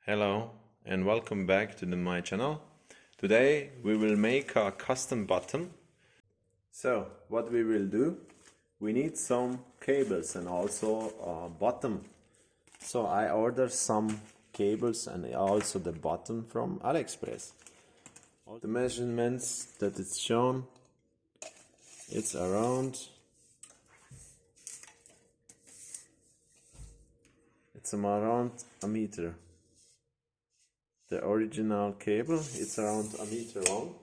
Hello and welcome back to my channel. Today we will make a custom button. So what we will do, we need some cables and also a bottom. So I ordered some cables and also the bottom from AliExpress. All the measurements that it's shown, it's around a meter. The original cable, it's around a meter long,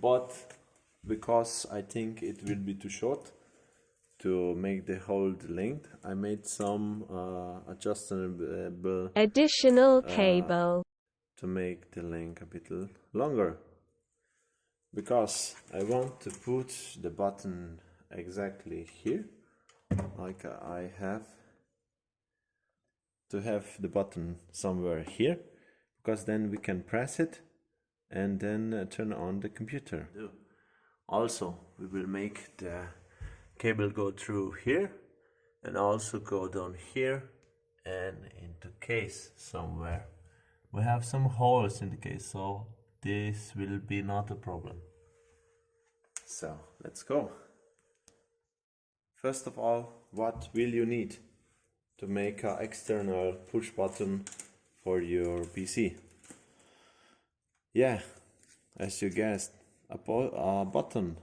but because I think it will be too short to make the whole length, I made some adjustable additional cable to make the length a bit longer, because I want to put the button exactly here, like I have to have the button somewhere here, because then we can press it and then turn on the computer. Also, we will make the cable go through here and also go down here and into case somewhere. We have some holes in the case, so this will be not a problem. So let's go. First of all, what will you need to make an external push button for your PC? Yeah, as you guessed, a button.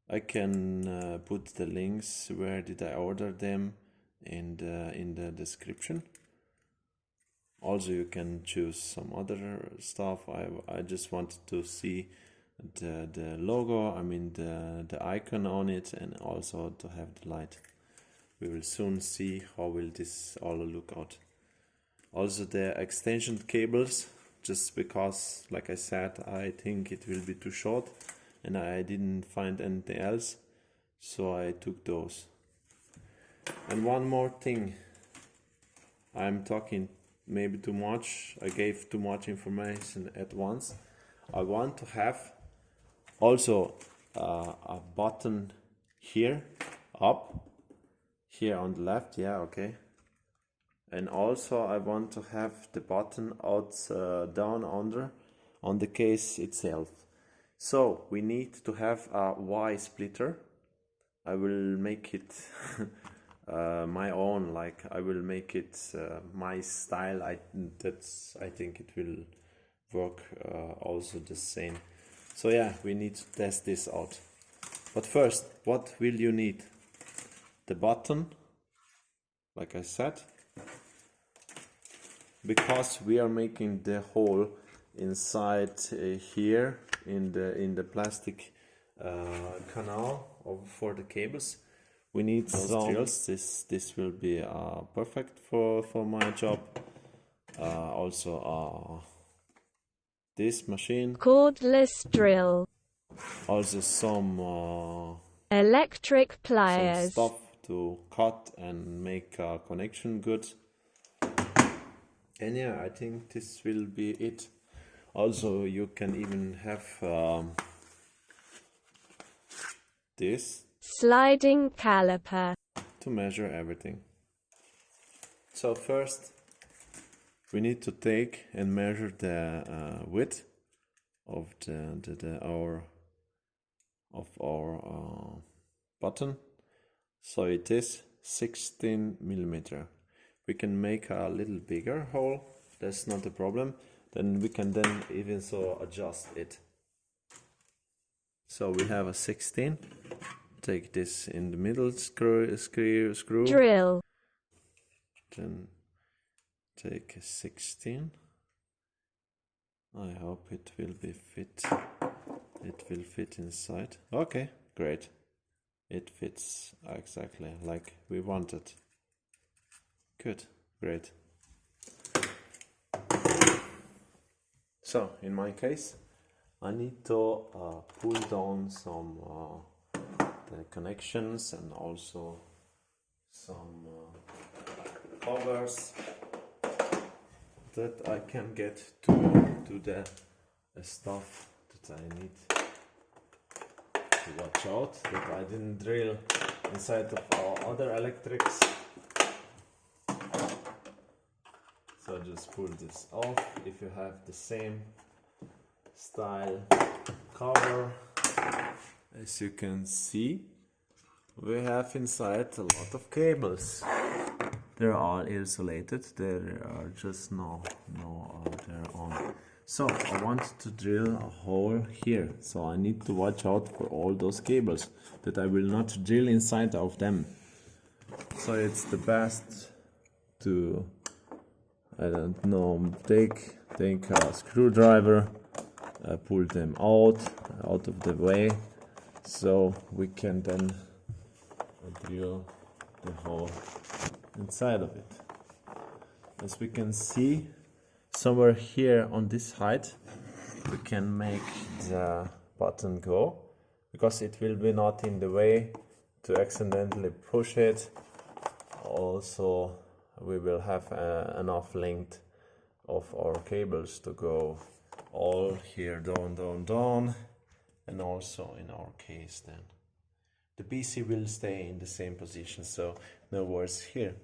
I can put the links where did I order them in the description. Also, you can choose some other stuff. I just wanted to see the logo, I mean the icon on it, and also to have the light. We will soon see how will this all look out. Also the extension cables, just because, like I said, I think it will be too short and I didn't find anything else, so I took those. And one more thing, I'm talking maybe too much, I gave too much information at once. I want to have also a button here, up, here on the left, yeah, okay. And also I want to have the button down under on the case itself. So we need to have a Y splitter. I will make it my own, like I will make it my style. I think it will work also the same. So yeah, we need to test this out. But first, what will you need? The button, like I said, because we are making the hole inside here in the plastic canal for the cables. We need some drills. This will be perfect for my job. Also this machine, cordless drill, also some electric pliers, some stuff to cut and make a connection good. And yeah, I think this will be it. Also, you can even have this sliding caliper to measure everything. So first, we need to take and measure the width of our button. So it is 16 millimeter. We can make a little bigger hole, that's not a problem. Then we can even so adjust it. So we have a 16. Take this in the middle screw. drill, Then take a 16. I hope it will be fit. It will fit inside. Okay, great. It fits exactly like we wanted. Good, great. So in my case, I need to pull down some the connections and also some covers that I can get to the stuff that I need to watch out that I didn't drill inside of our other electrics. So So just pull this off. If you have the same style cover, as you can see, we have inside a lot of cables. They're all insulated. There are just they're on. So I want to drill a hole here. So I need to watch out for all those cables that I will not drill inside of them. So it's the best to, I don't know, take a screwdriver, pull them out of the way, so we can then drill the hole inside of it. As we can see, somewhere here on this height, we can make the button go, because it will be not in the way to accidentally push it. Also, we will have enough length of our cables to go all here down, and also in our case then the BC will stay in the same position, so no worries here.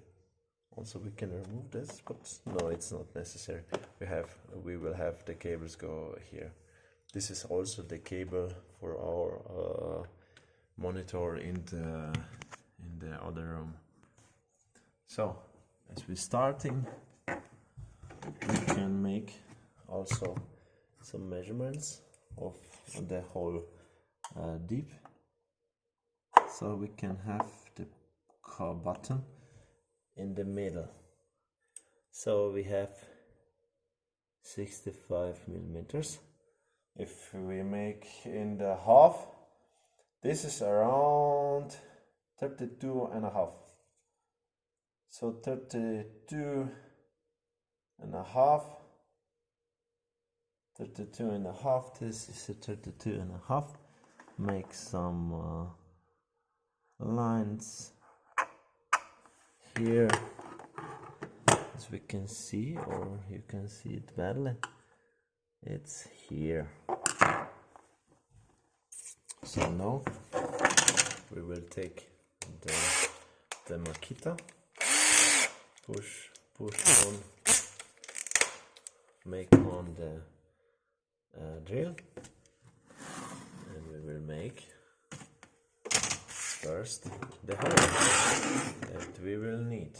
Also we can remove this, but no, it's not necessary. We will have the cables go here. This is also the cable for our monitor in the other room. So as we're starting, we can make also some measurements of the whole deep. So we can have the button in the middle. So we have 65 millimeters. If we make in the half, this is around 32 and a half. So 32 and a half, this is a 32 and a half. Make some lines here, as we can see, or you can see it badly, it's here. So now we will take the Makita, push on, make on the drill, and we will make first the hole that we will need.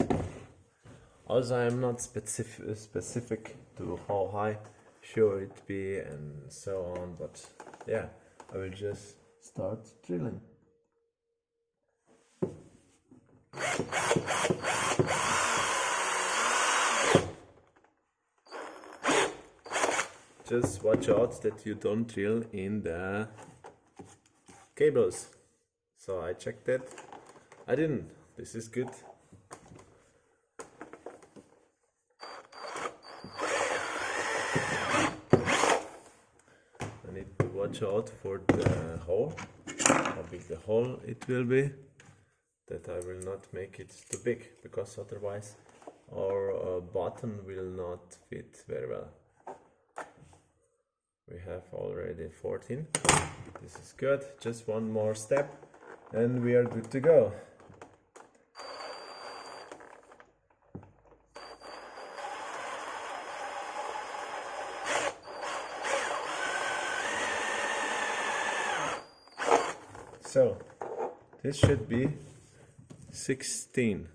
Also, I'm not specific to how high should it be and so on, but yeah, I will just start drilling. Just watch out that you don't drill in the cables. So I checked that. I didn't. This is good. I need to watch out for the hole, how big the hole it will be, that I will not make it too big, because otherwise our button will not fit very well. We have already 14. This is good. Just one more step and we are good to go. So this should be 16.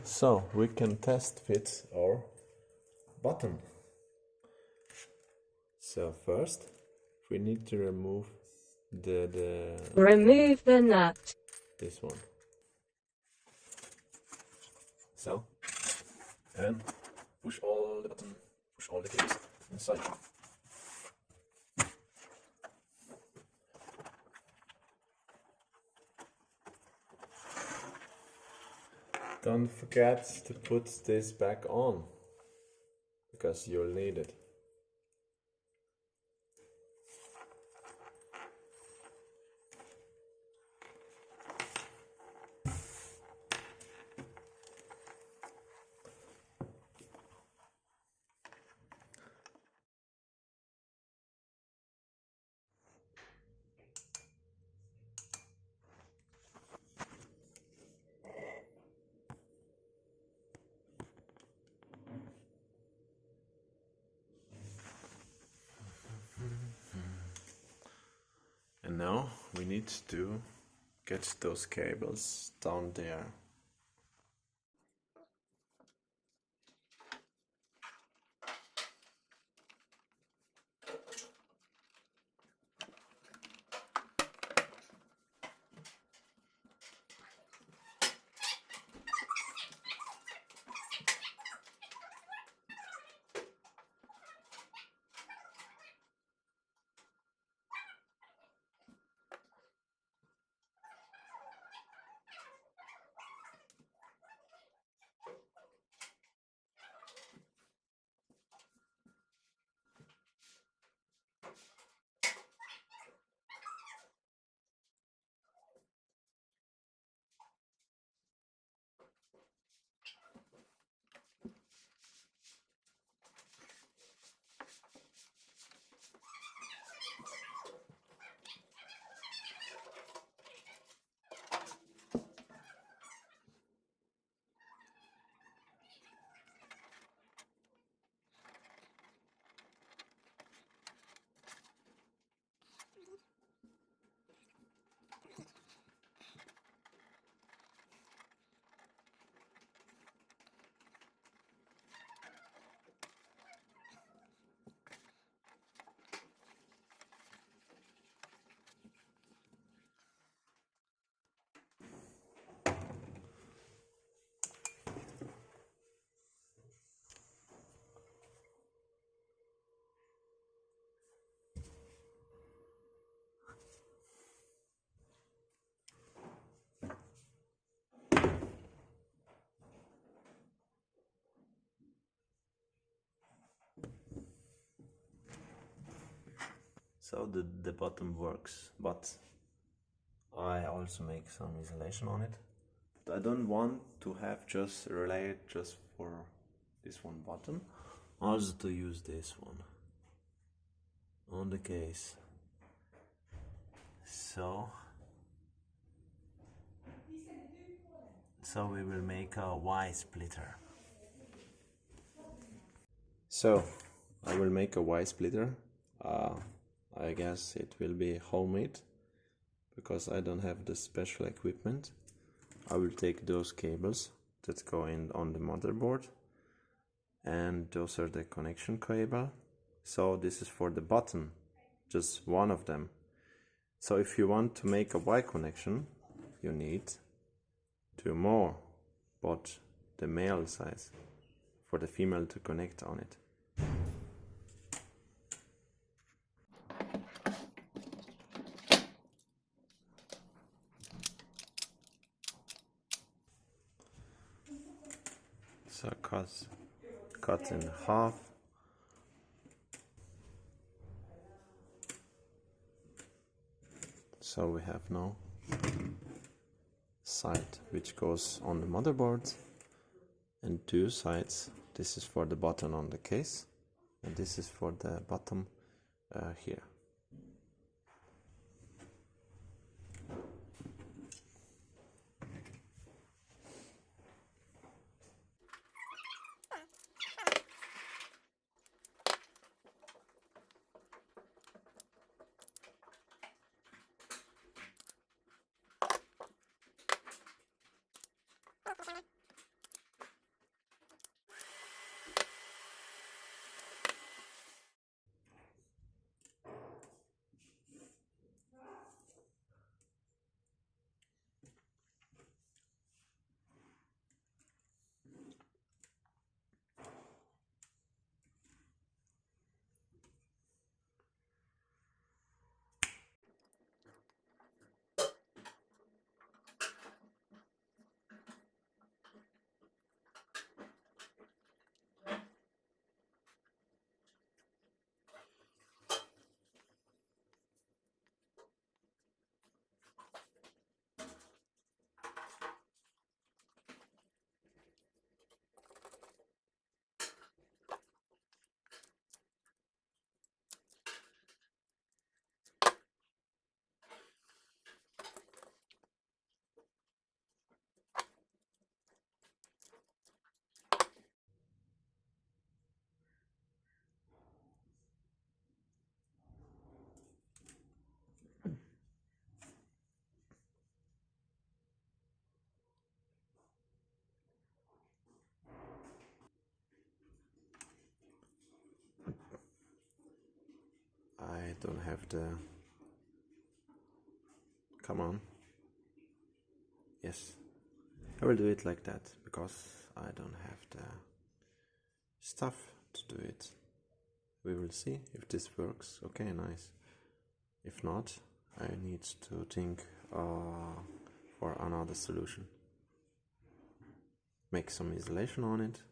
So we can test fit our button. So first we need to remove remove the nut. This one. So, and push all the button, push all the cables inside. Don't forget to put this back on, because you'll need it. now we need to get those cables down there. So the bottom works, but I also make some isolation on it. But I don't want to have just relay just for this one button, also to use this one on the case. So we will make a Y splitter. So I will make a Y splitter. I guess it will be homemade because I don't have the special equipment. I will take those cables that go in on the motherboard, and those are the connection cable. So this is for the button, just one of them. So if you want to make a Y connection, you need 2 more, but the male size for the female to connect on it. So cut in half. So we have now side which goes on the motherboard and 2 sides. This is for the button on the case, and this is for the bottom here. don't have the... Come on. Yes. I will do it like that, because I don't have the stuff to do it. We will see if this works. Okay, nice. If not, I need to think for another solution. Make some isolation on it.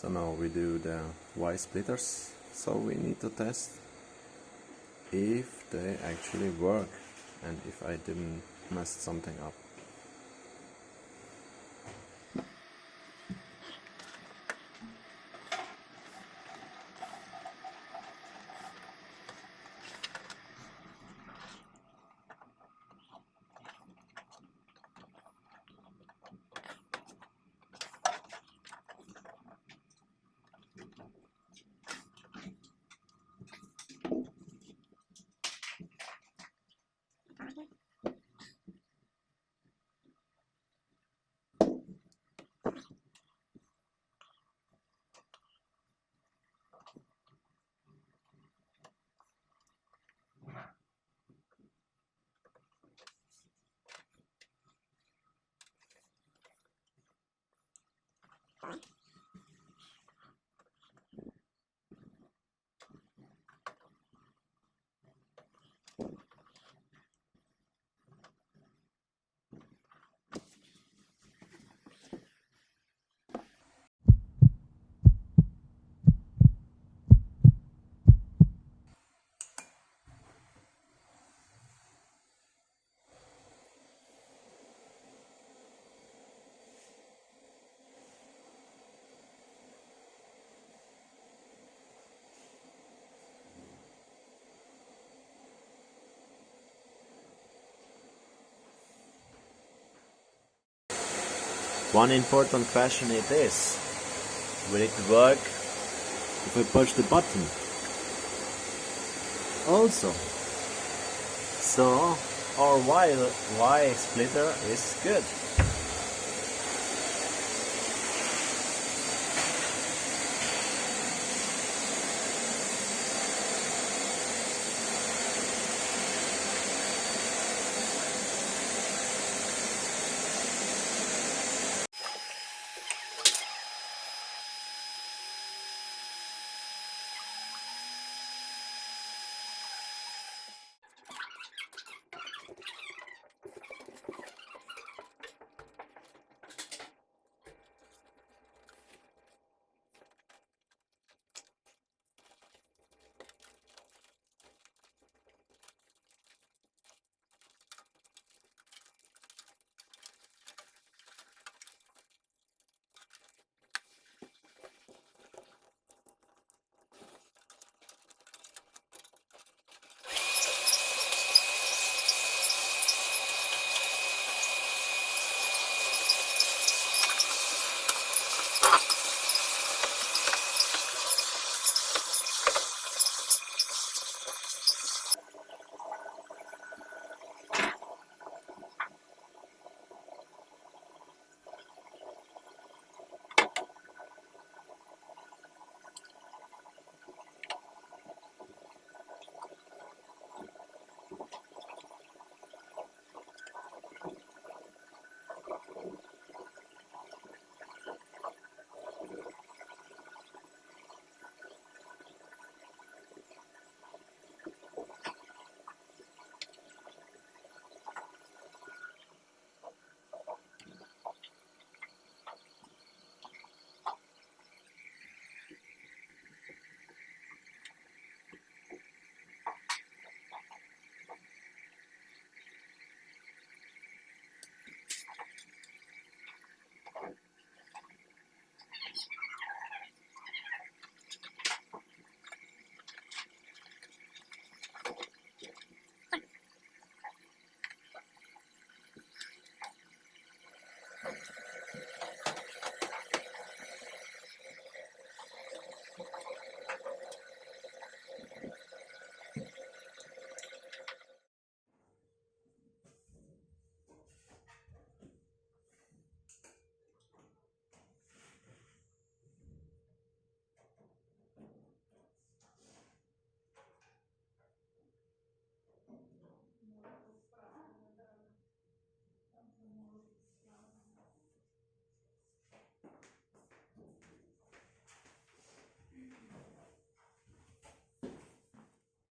So now we do the Y splitters, so we need to test if they actually work and if I didn't mess something up. One important question it is, will it work if I push the button? Also, so our Y splitter is good.